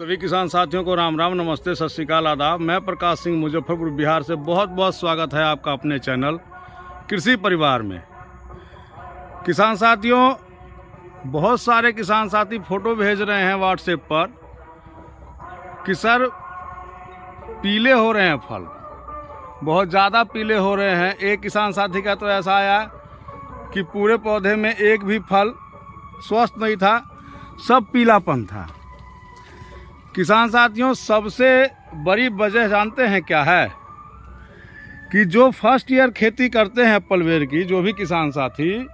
सभी किसान साथियों को राम राम, नमस्ते, सत श्री अकाल, आदाब। मैं प्रकाश सिंह मुजफ्फरपुर बिहार से बहुत बहुत स्वागत है आपका अपने चैनल कृषि परिवार में। किसान साथियों, बहुत सारे किसान साथी फ़ोटो भेज रहे हैं व्हाट्सएप पर कि सर पीले हो रहे हैं फल, बहुत ज़्यादा पीले हो रहे हैं। एक किसान साथी का तो ऐसा आया कि पूरे पौधे में एक भी फल स्वस्थ नहीं था, सब पीलापन था। किसान साथियों, सबसे बड़ी वजह जानते हैं क्या है? कि जो फर्स्ट ईयर खेती करते हैं एप्पल बेर की, जो भी किसान साथी,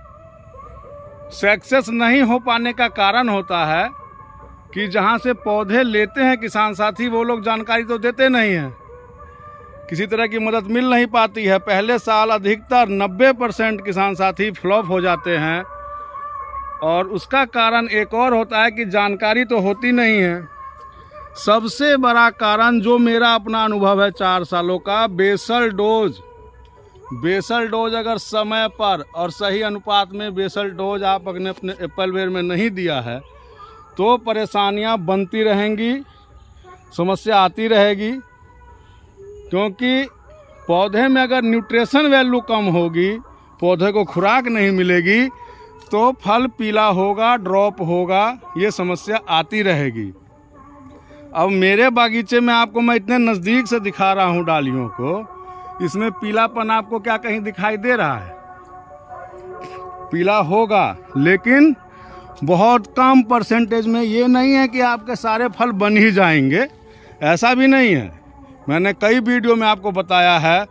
सक्सेस नहीं हो पाने का कारण होता है कि जहां से पौधे लेते हैं किसान साथी, वो लोग जानकारी तो देते नहीं हैं, किसी तरह की मदद मिल नहीं पाती है। पहले साल अधिकतर 90% किसान साथी फ्लॉप हो जाते हैं, और उसका कारण एक और होता है कि जानकारी तो होती नहीं है। सबसे बड़ा कारण जो मेरा अपना अनुभव है 4 सालों का, बेसल डोज अगर समय पर और सही अनुपात में बेसल डोज आप अपने एप्पल बेर में नहीं दिया है तो परेशानियां बनती रहेंगी, समस्या आती रहेगी। क्योंकि पौधे में अगर न्यूट्रिशन वैल्यू कम होगी, पौधे को खुराक नहीं मिलेगी, तो फल पीला होगा, ड्रॉप होगा, ये समस्या आती रहेगी। अब मेरे बागीचे में आपको मैं इतने नज़दीक से दिखा रहा हूँ डालियों को, इसमें पीलापन आपको क्या कहीं दिखाई दे रहा है? पीला होगा, लेकिन बहुत कम परसेंटेज में। ये नहीं है कि आपके सारे फल बन ही जाएंगे, ऐसा भी नहीं है। मैंने कई वीडियो में आपको बताया है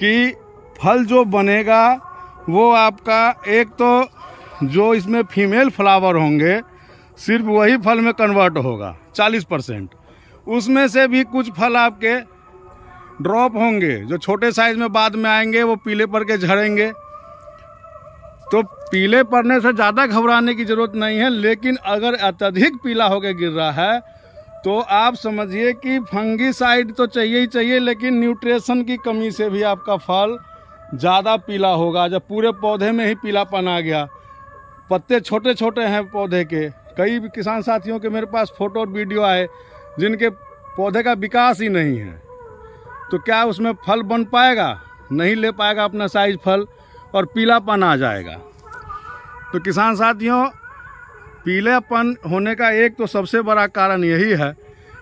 कि फल जो बनेगा वो आपका, एक तो जो इसमें फीमेल फ्लावर होंगे सिर्फ वही फल में कन्वर्ट होगा 40%। उसमें से भी कुछ फल आपके ड्रॉप होंगे, जो छोटे साइज में बाद में आएंगे, वो पीले पड़ के झड़ेंगे। तो पीले पड़ने से ज़्यादा घबराने की ज़रूरत नहीं है, लेकिन अगर अत्यधिक पीला होकर गिर रहा है तो आप समझिए कि फंगीसाइड तो चाहिए ही चाहिए, लेकिन न्यूट्रिशन की कमी से भी आपका फल ज़्यादा पीला होगा। जब पूरे पौधे में ही पीलापन आ गया, पत्ते छोटे छोटे हैं पौधे के, कई किसान साथियों के मेरे पास फ़ोटो और वीडियो आए जिनके पौधे का विकास ही नहीं है, तो क्या उसमें फल बन पाएगा? नहीं ले पाएगा अपना साइज फल, और पीलापन आ जाएगा। तो किसान साथियों, पीलेपन होने का एक तो सबसे बड़ा कारण यही है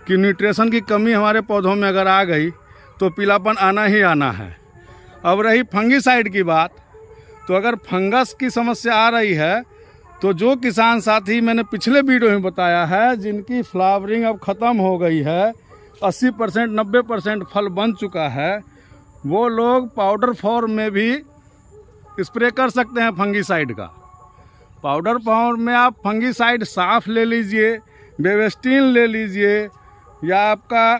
कि न्यूट्रिशन की कमी हमारे पौधों में अगर आ गई तो पीलापन आना ही आना है। अब रही फंगीसाइड की बात, तो अगर फंगस की समस्या आ रही है तो जो किसान साथी, मैंने पिछले वीडियो में बताया है, जिनकी फ्लावरिंग अब ख़त्म हो गई है, 80% 90% फल बन चुका है, वो लोग पाउडर फॉर्म में भी स्प्रे कर सकते हैं फंगीसाइड का। पाउडर फॉर्म में आप फंगीसाइड साफ ले लीजिए, बेवेस्टिन ले लीजिए, या आपका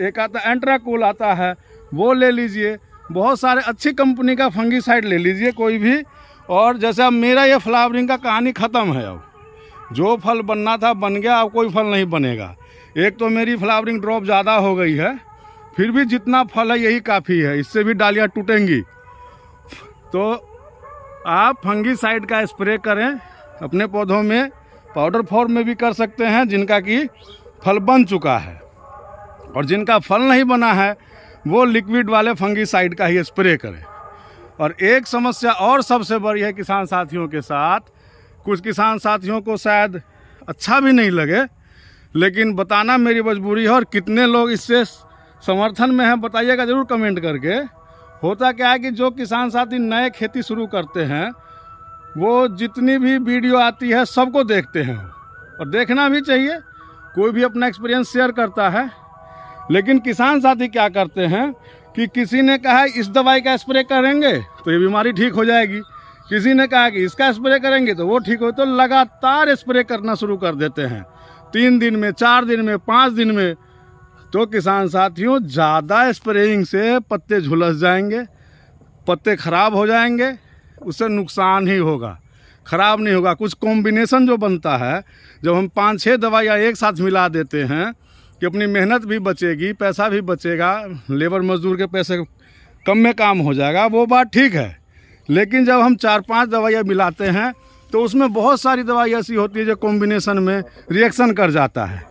एक आता एंट्राकूल आता है वो ले लीजिए। बहुत सारे अच्छी कंपनी का फंगीसाइड ले लीजिए कोई भी। और जैसे अब मेरा ये फ्लावरिंग का कहानी ख़त्म है, अब जो फल बनना था बन गया, अब कोई फल नहीं बनेगा। एक तो मेरी फ्लावरिंग ड्रॉप ज़्यादा हो गई है, फिर भी जितना फल है यही काफ़ी है, इससे भी डालियाँ टूटेंगी। तो आप फंगीसाइड का स्प्रे करें अपने पौधों में, पाउडर फॉर्म में भी कर सकते हैं जिनका कि फल बन चुका है, और जिनका फल नहीं बना है वो लिक्विड वाले फंगीसाइड का ही स्प्रे करें। और एक समस्या और सबसे बड़ी है किसान साथियों के साथ, कुछ किसान साथियों को शायद अच्छा भी नहीं लगे, लेकिन बताना मेरी मजबूरी है। और कितने लोग इससे समर्थन में हैं बताइएगा ज़रूर कमेंट करके। होता क्या है कि जो किसान साथी नए खेती शुरू करते हैं, वो जितनी भी वीडियो आती है सबको देखते हैं, और देखना भी चाहिए। कोई भी अपना एक्सपीरियंस शेयर करता है, लेकिन किसान साथी क्या करते हैं कि किसी ने कहा इस दवाई का स्प्रे करेंगे तो ये बीमारी ठीक हो जाएगी, किसी ने कहा कि इसका स्प्रे करेंगे तो वो ठीक हो, तो लगातार स्प्रे करना शुरू कर देते हैं 3 दिन में, 4 दिन में, 5 दिन में। तो किसान साथियों, ज़्यादा स्प्रेइंग से पत्ते झुलस जाएंगे, पत्ते खराब हो जाएंगे, उससे नुकसान ही होगा, ख़राब नहीं होगा। कुछ कॉम्बिनेशन जो बनता है, जब हम 5-6 दवाइयाँ एक साथ मिला देते हैं कि अपनी मेहनत भी बचेगी, पैसा भी बचेगा, लेबर मजदूर के पैसे कम में काम हो जाएगा, वो बात ठीक है। लेकिन जब हम 4-5 दवाइयाँ मिलाते हैं तो उसमें बहुत सारी दवाई ऐसी होती है जो कॉम्बिनेशन में रिएक्शन कर जाता है।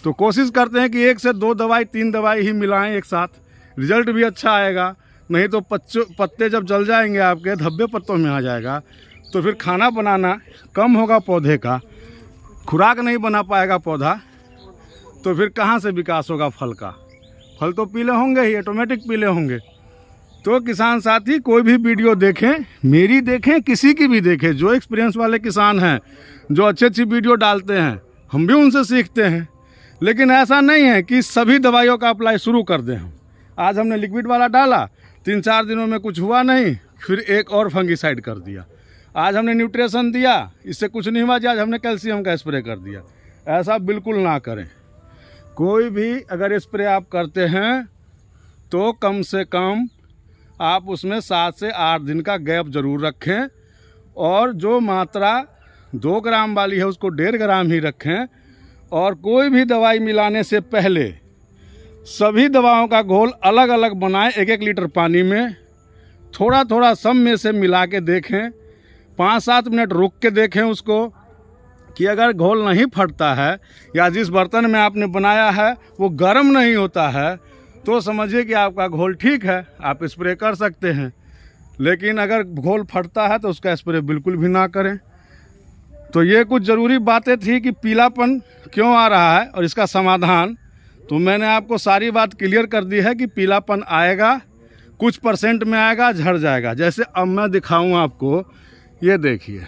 तो कोशिश करते हैं कि 1 से 2 दवाई 3 दवाई ही मिलाएं एक साथ, रिजल्ट भी अच्छा आएगा। नहीं तो पत्ते जब जल जाएंगे आपके, धब्बे पत्तों में आ जाएगा, तो फिर खाना बनाना कम होगा, पौधे का खुराक नहीं बना पाएगा पौधा, तो फिर कहाँ से विकास होगा फल का। फल तो पीले होंगे ही, ऑटोमेटिक पीले होंगे। तो किसान साथी कोई भी वीडियो देखें, मेरी देखें, किसी की भी देखें, जो एक्सपीरियंस वाले किसान हैं, जो अच्छी अच्छी वीडियो डालते हैं, हम भी उनसे सीखते हैं। लेकिन ऐसा नहीं है कि सभी दवाइयों का अप्लाई शुरू कर दें हम। आज हमने लिक्विड वाला डाला, 3-4 दिनों में कुछ हुआ नहीं, फिर एक और फंगीसाइड कर दिया। आज हमने न्यूट्रिशन दिया, इससे कुछ नहीं हुआ, आज हमने कैल्शियम का स्प्रे कर दिया। ऐसा बिल्कुल ना करें। कोई भी अगर स्प्रे आप करते हैं तो कम से कम आप उसमें 7 से 8 दिन का गैप ज़रूर रखें, और जो मात्रा 2 ग्राम वाली है उसको 1.5 ग्राम ही रखें। और कोई भी दवाई मिलाने से पहले सभी दवाओं का घोल अलग अलग बनाएं, 1-1 लीटर पानी में थोड़ा थोड़ा सब में से मिला के देखें, 5-7 मिनट रुक के देखें उसको, कि अगर घोल नहीं फटता है या जिस बर्तन में आपने बनाया है वो गर्म नहीं होता है, तो समझिए कि आपका घोल ठीक है, आप स्प्रे कर सकते हैं। लेकिन अगर घोल फटता है तो उसका स्प्रे बिल्कुल भी ना करें। तो ये कुछ ज़रूरी बातें थी कि पीलापन क्यों आ रहा है और इसका समाधान। तो मैंने आपको सारी बात क्लियर कर दी है कि पीलापन आएगा, कुछ % में आएगा, झड़ जाएगा। जैसे अब मैं दिखाऊं आपको, ये देखिए,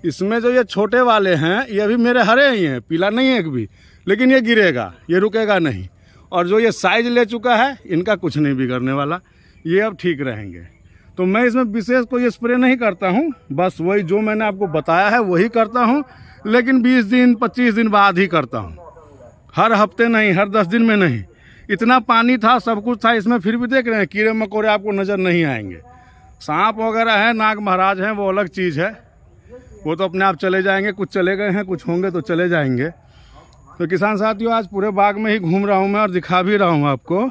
इसमें जो ये छोटे वाले हैं ये अभी मेरे हरे ही हैं, पीला नहीं है एक भी, लेकिन ये गिरेगा, ये रुकेगा नहीं। और जो ये साइज ले चुका है इनका कुछ नहीं बिगड़ने वाला, ये अब ठीक रहेंगे। तो मैं इसमें विशेष कोई स्प्रे नहीं करता हूँ, बस वही जो मैंने आपको बताया है वही करता हूँ। लेकिन 20 दिन 25 दिन बाद ही करता हूँ, हर हफ्ते नहीं, हर 10 दिन में नहीं। इतना पानी था, सब कुछ था इसमें, फिर भी देख रहे हैं कीड़े मकोड़े आपको नज़र नहीं आएंगे। सांप वगैरह हैं, नाग महाराज हैं, वो अलग चीज़ है, वो तो अपने आप चले जाएंगे। कुछ चले गए हैं, कुछ होंगे तो चले जाएंगे। तो किसान साथियों, आज पूरे बाग में ही घूम रहा हूँ मैं और दिखा भी रहा हूँ आपको।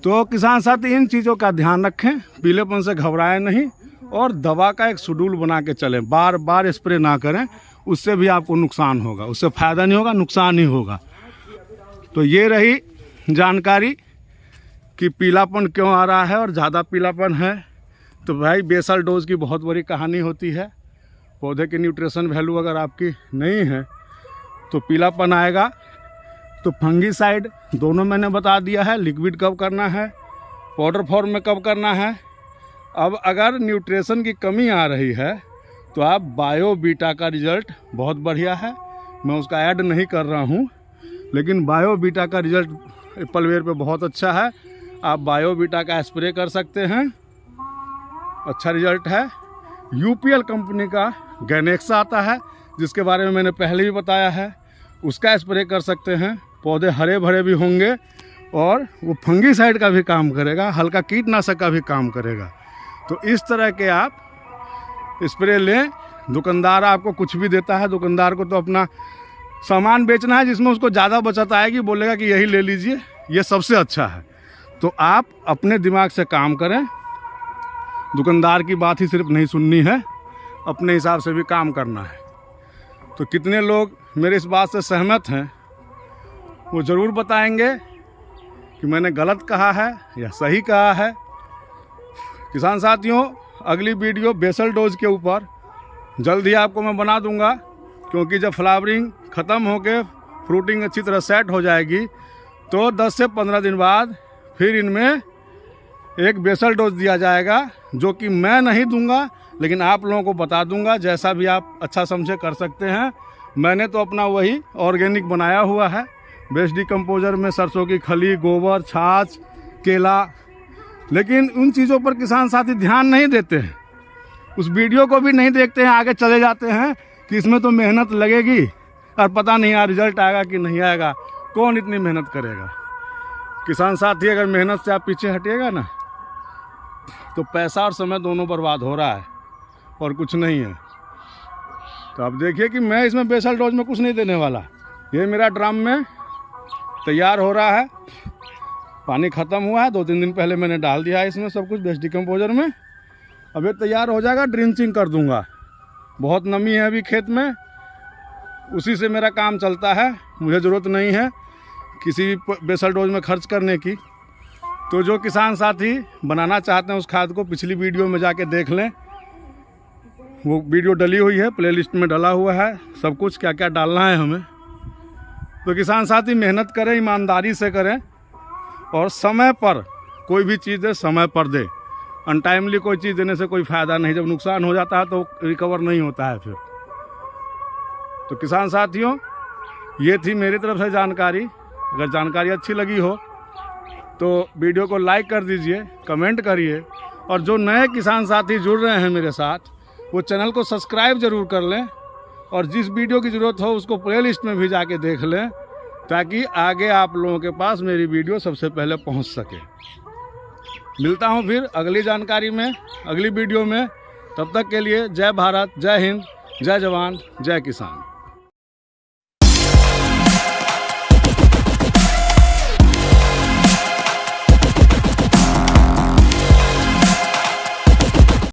तो किसान साथी इन चीज़ों का ध्यान रखें, पीलेपन से घबराएं नहीं, और दवा का एक शेड्यूल बना के चलें। बार बार स्प्रे ना करें, उससे भी आपको नुकसान होगा, उससे फ़ायदा नहीं होगा, नुकसान ही होगा। तो ये रही जानकारी कि पीलापन क्यों आ रहा है और ज़्यादा पीलापन है। तो भाई बेसल डोज की बहुत बड़ी कहानी होती है। पौधे की न्यूट्रिशन वैल्यू अगर आपकी नहीं है तो पीलापन आएगा। तो फंगीसाइड दोनों मैंने बता दिया है, लिक्विड कब करना है, पाउडर फॉर्म में कब करना है। अब अगर न्यूट्रिशन की कमी आ रही है तो आप बायोबीटा का रिज़ल्ट बहुत बढ़िया है, मैं उसका ऐड नहीं कर रहा हूँ, लेकिन बायोबीटा का रिज़ल्ट एप्पलवेयर पे बहुत अच्छा है। आप बायोबीटा का स्प्रे कर सकते हैं, अच्छा रिज़ल्ट है। यूपीएल कंपनी का गैनेक्सा आता है, जिसके बारे में मैंने पहले भी बताया है, उसका स्प्रे कर सकते हैं। पौधे हरे भरे भी होंगे और वो फंगीसाइड का भी काम करेगा, हल्का कीटनाशक का भी काम करेगा। तो इस तरह के आप स्प्रे लें। दुकानदार आपको कुछ भी देता है, दुकानदार को तो अपना सामान बेचना है, जिसमें उसको ज़्यादा बचत आएगी, बोलेगा कि यही ले लीजिए, ये सबसे अच्छा है। तो आप अपने दिमाग से काम करें, दुकानदार की बात ही सिर्फ नहीं सुननी है, अपने हिसाब से भी काम करना है। तो कितने लोग मेरे इस बात से सहमत हैं वो ज़रूर बताएंगे कि मैंने गलत कहा है या सही कहा है। किसान साथियों, अगली वीडियो बेसल डोज के ऊपर जल्द ही आपको मैं बना दूंगा, क्योंकि जब फ्लावरिंग ख़त्म होकर फ्रूटिंग अच्छी तरह सेट हो जाएगी तो 10 से 15 दिन बाद फिर इनमें एक बेसल डोज दिया जाएगा, जो कि मैं नहीं दूंगा लेकिन आप लोगों को बता दूंगा। जैसा भी आप अच्छा समझे कर सकते हैं। मैंने तो अपना वही ऑर्गेनिक बनाया हुआ है, वेस्ट डिकम्पोजर में सरसों की खली, गोबर, छाछ, केला। लेकिन उन चीज़ों पर किसान साथी ध्यान नहीं देते हैं, उस वीडियो को भी नहीं देखते हैं, आगे चले जाते हैं कि इसमें तो मेहनत लगेगी और पता नहीं यार रिजल्ट आएगा कि नहीं आएगा, कौन इतनी मेहनत करेगा। किसान साथी, अगर मेहनत से आप पीछे हटिएगा ना तो पैसा और समय दोनों बर्बाद हो रहा है और कुछ नहीं है। तो आप देखिए कि मैं इसमें बेसल डोज में कुछ नहीं देने वाला। ये मेरा ड्रम में तैयार हो रहा है, पानी ख़त्म हुआ है, 2-3 दिन पहले मैंने डाल दिया है इसमें सब कुछ वेस्ट डिकम्पोजर में। अब ये तैयार हो जाएगा, ड्रिंचिंग कर दूंगा। बहुत नमी है अभी खेत में, उसी से मेरा काम चलता है। मुझे ज़रूरत नहीं है किसी भी बेसल डोज में खर्च करने की। तो जो किसान साथी बनाना चाहते हैं उस खाद को पिछली वीडियो में जाके देख लें, वो वीडियो डली हुई है, प्लेलिस्ट में डला हुआ है सब कुछ, क्या क्या डालना है हमें। तो किसान साथी मेहनत करें, ईमानदारी से करें और समय पर कोई भी चीज़ दे, समय पर दे। अनटाइमली कोई चीज़ देने से कोई फ़ायदा नहीं, जब नुकसान हो जाता है तो रिकवर नहीं होता है फिर। तो किसान साथियों, ये थी मेरी तरफ से जानकारी। अगर जानकारी अच्छी लगी हो तो वीडियो को लाइक कर दीजिए, कमेंट करिए, और जो नए किसान साथी जुड़ रहे हैं मेरे साथ वो चैनल को सब्सक्राइब ज़रूर कर लें, और जिस वीडियो की ज़रूरत हो उसको प्लेलिस्ट में भी जाके देख लें, ताकि आगे आप लोगों के पास मेरी वीडियो सबसे पहले पहुंच सके। मिलता हूं फिर अगली जानकारी में, अगली वीडियो में। तब तक के लिए जय भारत, जय हिंद, जय जवान, जय किसान।